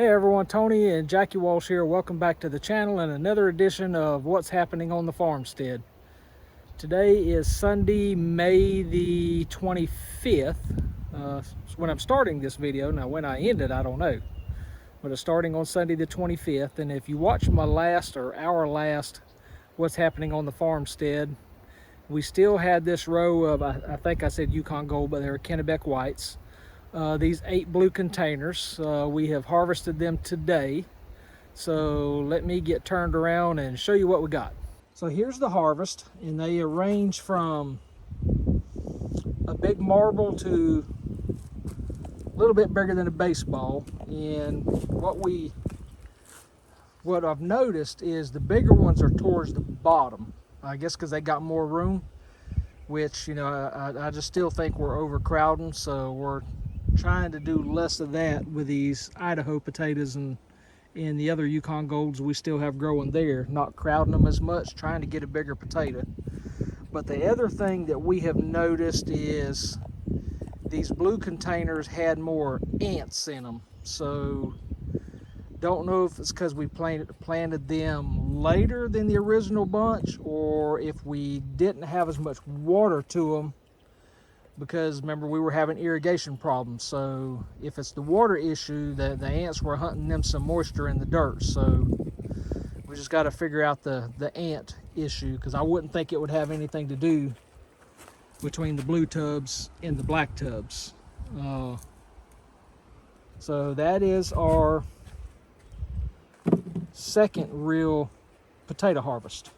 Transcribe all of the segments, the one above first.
Hey everyone, Tony and Jackie Walsh here. Welcome back to the channel and another edition of What's Happening on the Farmstead. Today is Sunday, May the 25th. When I'm starting this video. Now when I end it, I don't know. But it's starting on Sunday the 25th. And if you watch my last or our last What's Happening on the Farmstead, we still had this row of, I think I said Yukon Gold, but they were Kennebec Whites. These 8 blue containers, we have harvested them today. So let me get turned around and show you what we got. So here's the harvest, and they range from a big marble to a little bit bigger than a baseball. And what I've noticed is the bigger ones are towards the bottom. I guess because they got more room, which, you know, I just still think we're overcrowding, so we're trying to do less of that with these Idaho potatoes and the other Yukon Golds we still have growing there, not crowding them as much, trying to get a bigger potato. But the other thing that we have noticed is these blue containers had more ants in them. So don't know if it's because we planted them later than the original bunch, or if we didn't have as much water to them, because remember we were having irrigation problems. So if it's the water issue, the ants were hunting them some moisture in the dirt. So we just got to figure out the ant issue, because I wouldn't think it would have anything to do between the blue tubs and the black tubs. So that is our second real potato harvest.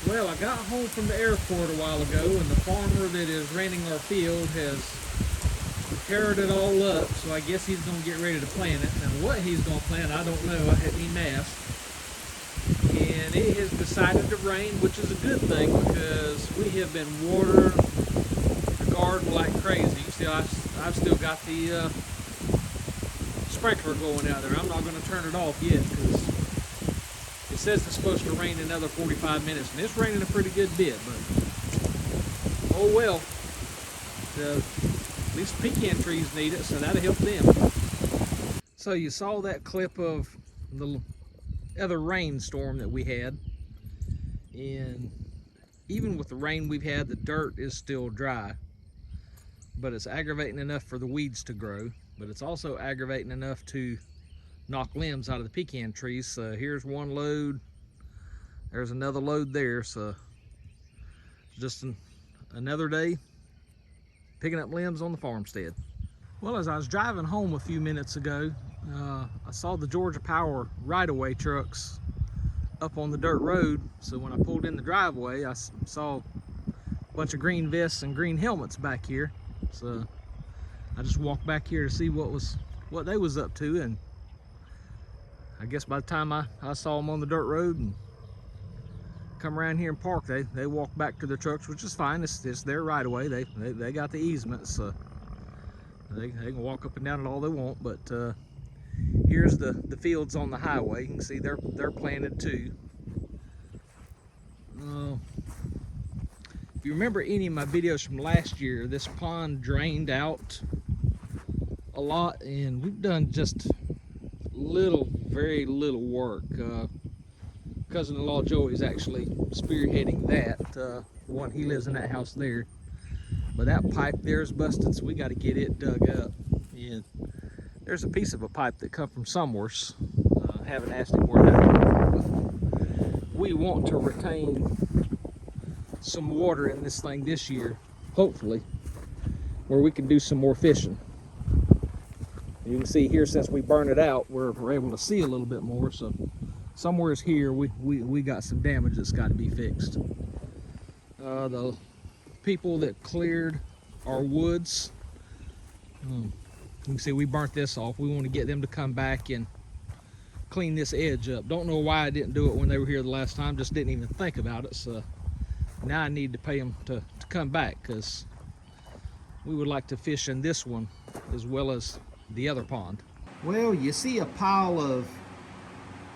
Well, I got home from the airport a while ago, and the farmer that is renting our field has teared it all up, so I guess he's going to get ready to plant it. Now, what he's going to plant, I don't know. I hadn't even asked. And it has decided to rain, which is a good thing, because we have been watering the garden like crazy. See, I've still got the sprinkler going out there. I'm not going to turn it off yet, because it says it's supposed to rain another 45 minutes, and it's raining a pretty good bit, but oh well. At least pecan trees need it, so that'll help them. So you saw that clip of the other rainstorm that we had, and even with the rain we've had, the dirt is still dry, but it's aggravating enough for the weeds to grow, but it's also aggravating enough to knock limbs out of the pecan trees. So here's one load, there's another load there, so just another day picking up limbs on the farmstead. Well, as I was driving home a few minutes ago, I saw the Georgia Power right-of-way trucks up on the dirt road. So when I pulled in the driveway, I saw a bunch of green vests and green helmets back here. So I just walked back here to see what they was up to, and I guess by the time I saw them on the dirt road and come around here and park, they walked back to their trucks, which is fine. It's their right away. They got the easement, so they can walk up and down it all they want. But here's the fields on the highway. You can see they're planted too. If you remember any of my videos from last year, this pond drained out a lot, and we've done just very little work. Cousin-in-law Joey is actually spearheading that. The one, he lives in that house there. But that pipe there is busted, so we got to get it dug up. And there's a piece of a pipe that come from somewhere. I haven't asked him where that came from. But we want to retain some water in this thing this year, hopefully, where we can do some more fishing. You can see here, since we burned it out, we're able to see a little bit more. So somewhere's here we got some damage that's got to be fixed. The people that cleared our woods, you can see we burnt this off. We want to get them to come back and clean this edge up. Don't know why I didn't do it when they were here the last time, just didn't even think about it. So now I need to pay them to come back, because we would like to fish in this one as well as the other pond. Well, you see a pile of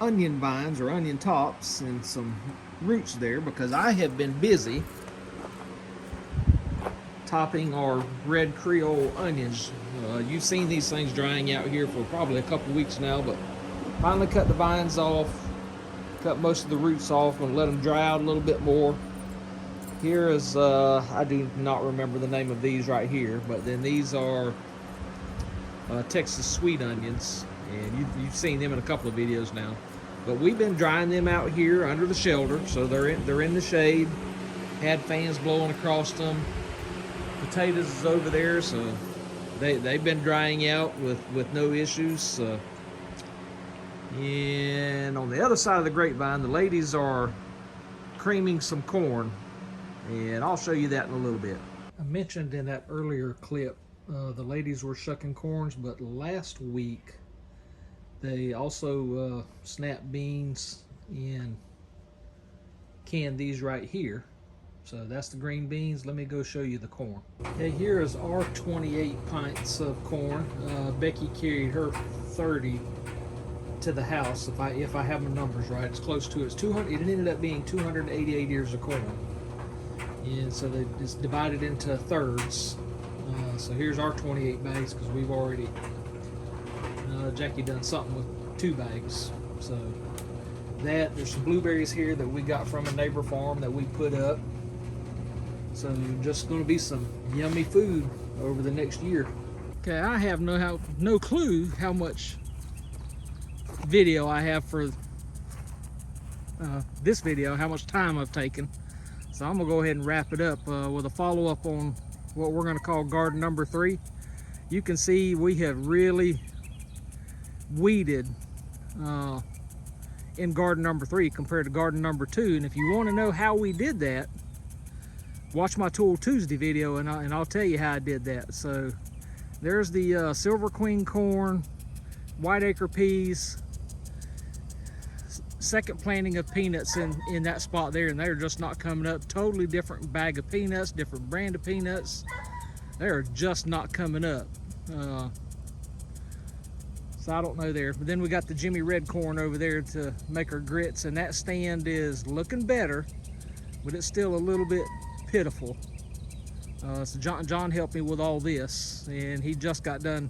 onion vines or onion tops and some roots there, because I have been busy topping our red Creole onions. You've seen these things drying out here for probably a couple weeks now, but finally cut the vines off, cut most of the roots off, gonna let them dry out a little bit more. Here is, I do not remember the name of these right here, but then these are Texas sweet onions, and you've seen them in a couple of videos now. But we've been drying them out here under the shelter, so they're in the shade. Had fans blowing across them. Potatoes is over there, so they've been drying out with no issues. And on the other side of the grapevine, the ladies are creaming some corn, and I'll show you that in a little bit. I mentioned in that earlier clip the ladies were shucking corns, but last week they also snapped beans and canned these right here. So that's the green beans. Let me go show you the corn. Okay, here is our 28 pints of corn. Becky carried her 30 to the house. If I have my numbers right, it's close to it. It's 200. It ended up being 288 ears of corn, and so they just divided into thirds. So here's our 28 bags because we've already Jackie done something with 2 bags. So there's some blueberries here that we got from a neighbor farm that we put up. So just going to be some yummy food over the next year. Okay, I have no clue how much video I have for this video, how much time I've taken. So I'm gonna go ahead and wrap it up with a follow-up on what we're gonna call garden number 3. You can see we have really weeded in garden number 3 compared to garden number 2. And if you want to know how we did that, watch my Tool Tuesday video and I'll tell you how I did that. So there's the Silver Queen corn, Whiteacre peas, second planting of peanuts in that spot there, and they're just not coming up. Totally different bag of peanuts, different brand of peanuts. They're just not coming up. So I don't know there. But then we got the Jimmy Red corn over there to make our grits, and that stand is looking better, but it's still a little bit pitiful. So John helped me with all this, and he just got done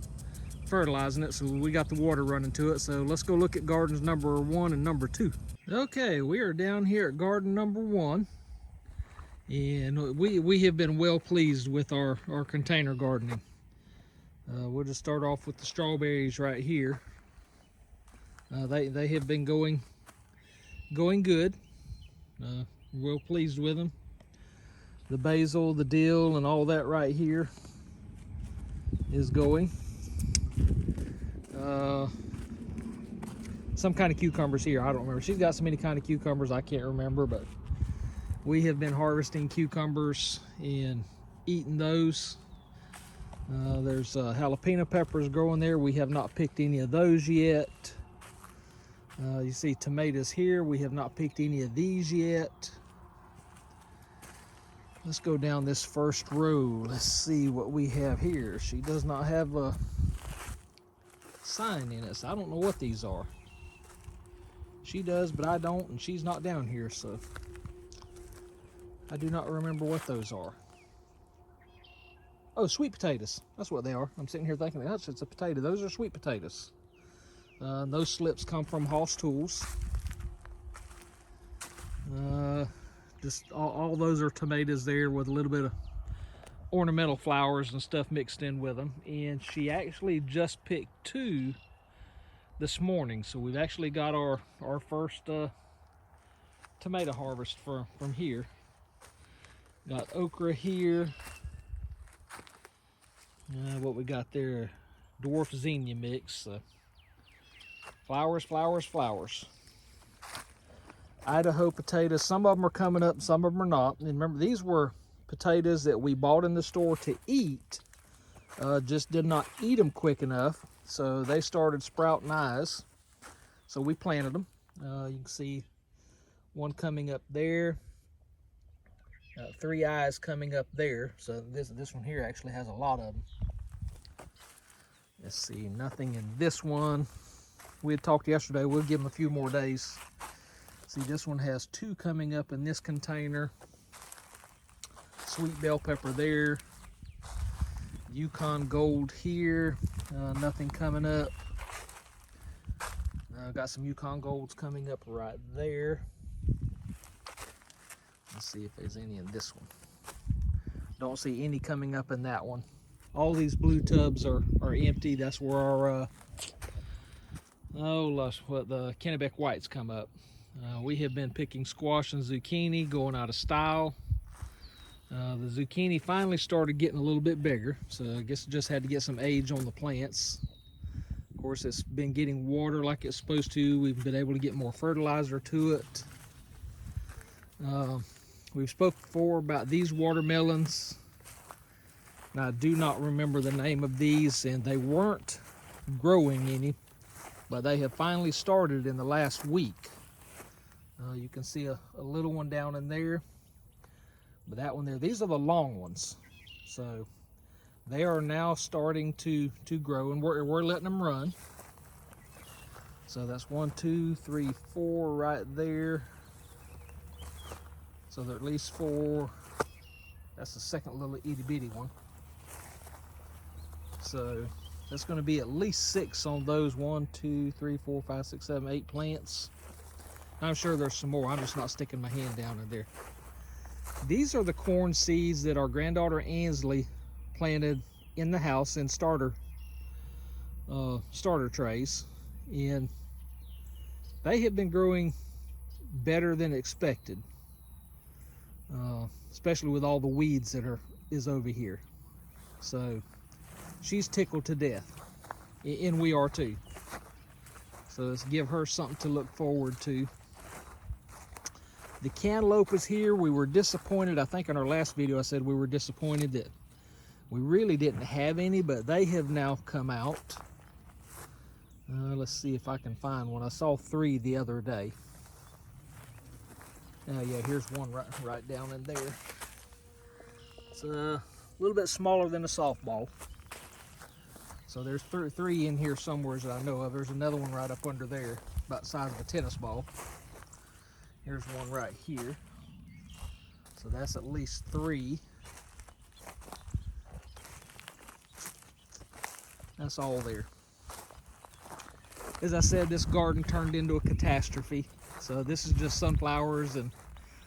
fertilizing it, so we got the water running to it. So let's go look at gardens number 1 and number 2. Okay, we are down here at garden number 1, and we have been well pleased with our container gardening. We'll just start off with the strawberries right here. They have been going good. Well pleased with them. The basil, the dill, and all that right here is going. Some kind of cucumbers here, I don't remember. She's got so many kind of cucumbers I can't remember, but we have been harvesting cucumbers and eating those. There's jalapeno peppers growing there. We have not picked any of those yet. You see tomatoes here. We have not picked any of these yet. Let's go down this first row. Let's see what we have here. She does not have a sign in it, so I don't know what these are. She does, but I don't, and she's not down here, so I do not remember what those are. Oh, sweet potatoes. That's what they are. I'm sitting here thinking, that's it's a potato. Those are sweet potatoes. Those slips come from Hoss Tools. Just all those are tomatoes there with a little bit of ornamental flowers and stuff mixed in with them. And she actually just picked 2 this morning, so we've actually got our first tomato harvest from here. Got okra here. What we got there, dwarf zinnia mix. Flowers, flowers, flowers. Idaho potatoes. Some of them are coming up, some of them are not. And remember, these were potatoes that we bought in the store to eat. Just did not eat them quick enough, so they started sprouting eyes. So we planted them. You can see one coming up there. 3 eyes coming up there. So this one here actually has a lot of them. Let's see, nothing in this one. We had talked yesterday, we'll give them a few more days. See, this one has 2 coming up in this container. Sweet bell pepper there. Yukon Gold here, nothing coming up. Got some Yukon Golds coming up right there. Let's see if there's any in this one. Don't see any coming up in that one. All these blue tubs are empty. That's where our the Kennebec Whites come up. We have been picking squash and zucchini, going out of style. The zucchini finally started getting a little bit bigger, so I guess it just had to get some age on the plants. Of course, it's been getting water like it's supposed to. We've been able to get more fertilizer to it. We've spoke before about these watermelons. Now, I do not remember the name of these, and they weren't growing any, but they have finally started in the last week. You can see a little one down in there, but that one there, these are the long ones. So they are now starting to grow, and we're letting them run. So that's 1, 2, 3, 4 right there. So there are at least 4. That's the second little itty bitty one. So that's going to be at least 6 on those. 1, 2, 3, 4, 5, 6, 7, 8 plants. I'm sure there's some more. I'm just not sticking my hand down in there. These are the corn seeds that our granddaughter Ansley planted in the house in starter trays, and they have been growing better than expected, especially with all the weeds that is over here. So she's tickled to death, and we are too. So let's give her something to look forward to. The cantaloupe is here. We were disappointed. I think in our last video I said we were disappointed that we really didn't have any, but they have now come out. Let's see if I can find one. I saw 3 the other day. Yeah, here's one right down in there. It's a little bit smaller than a softball. So there's 3 in here somewhere that I know of. There's another one right up under there, about the size of a tennis ball. Here's one right here. So that's at least 3. That's all there. As I said, this garden turned into a catastrophe. So this is just sunflowers and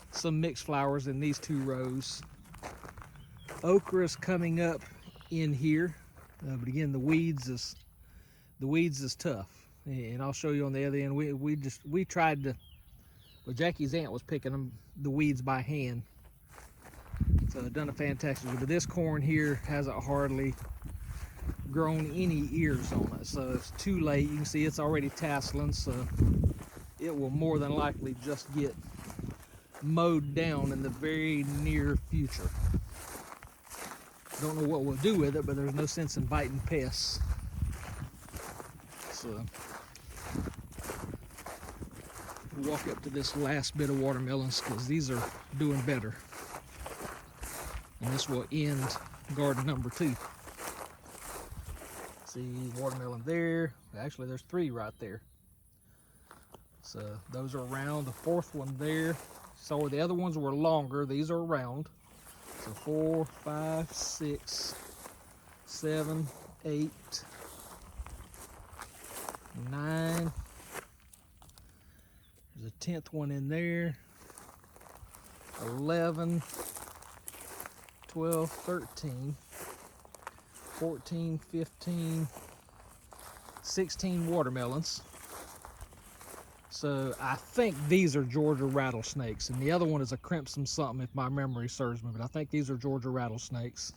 some mixed flowers in these 2 rows. Okra is coming up in here, but again, the weeds is tough. And I'll show you on the other end. We tried to. Well, Jackie's aunt was picking the weeds by hand. So I've done a fantastic job. But this corn here hasn't hardly grown any ears on it. So it's too late. You can see it's already tasseling. So it will more than likely just get mowed down in the very near future. Don't know what we'll do with it, but there's no sense in biting pests. So walk up to this last bit of watermelons because these are doing better, and this will end garden number 2. See, watermelon there. Actually, there's 3 right there. So those are round. The 4th one there. So the other ones were longer. These are round. So 4, 5, 6, 7, 8, 9. There's a 10th one in there. 11, 12, 13, 14, 15, 16 watermelons. So I think these are Georgia rattlesnakes, and the other one is a crimson something if my memory serves me, but I think these are Georgia rattlesnakes.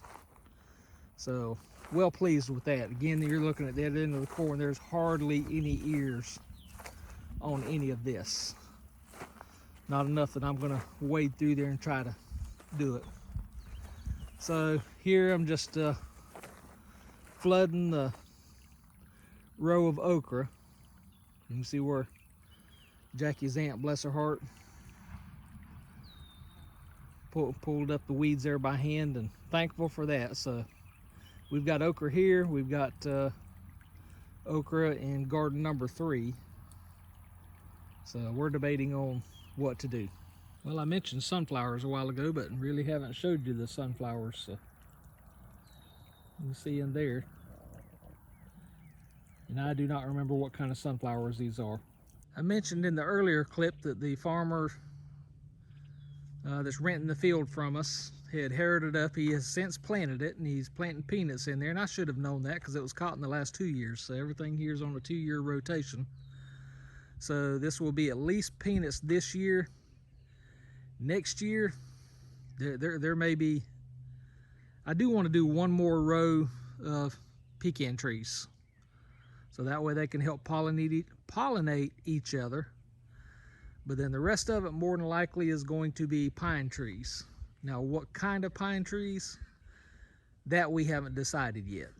So well pleased with that. Again, you're looking at that end of the corn. There's hardly any ears on any of this. Not enough that I'm gonna wade through there and try to do it. So here I'm just flooding the row of okra. You can see where Jackie's aunt, bless her heart, pulled up the weeds there by hand, and thankful for that. So we've got okra here. We've got okra in garden number 3. So we're debating on what to do. Well, I mentioned sunflowers a while ago, but really haven't showed you the sunflowers. So You can see in there. And I do not remember what kind of sunflowers these are. I mentioned in the earlier clip that the farmer that's renting the field from us had herred it up. He has since planted it, and he's planting peanuts in there, and I should have known that because it was caught in the last 2 years, so everything here is on a 2-year rotation. So this will be at least peanuts this year. Next year, there may be, I do want to do one more row of pecan trees, so that way they can help pollinate each other. But then the rest of it more than likely is going to be pine trees. Now, what kind of pine trees? That we haven't decided yet.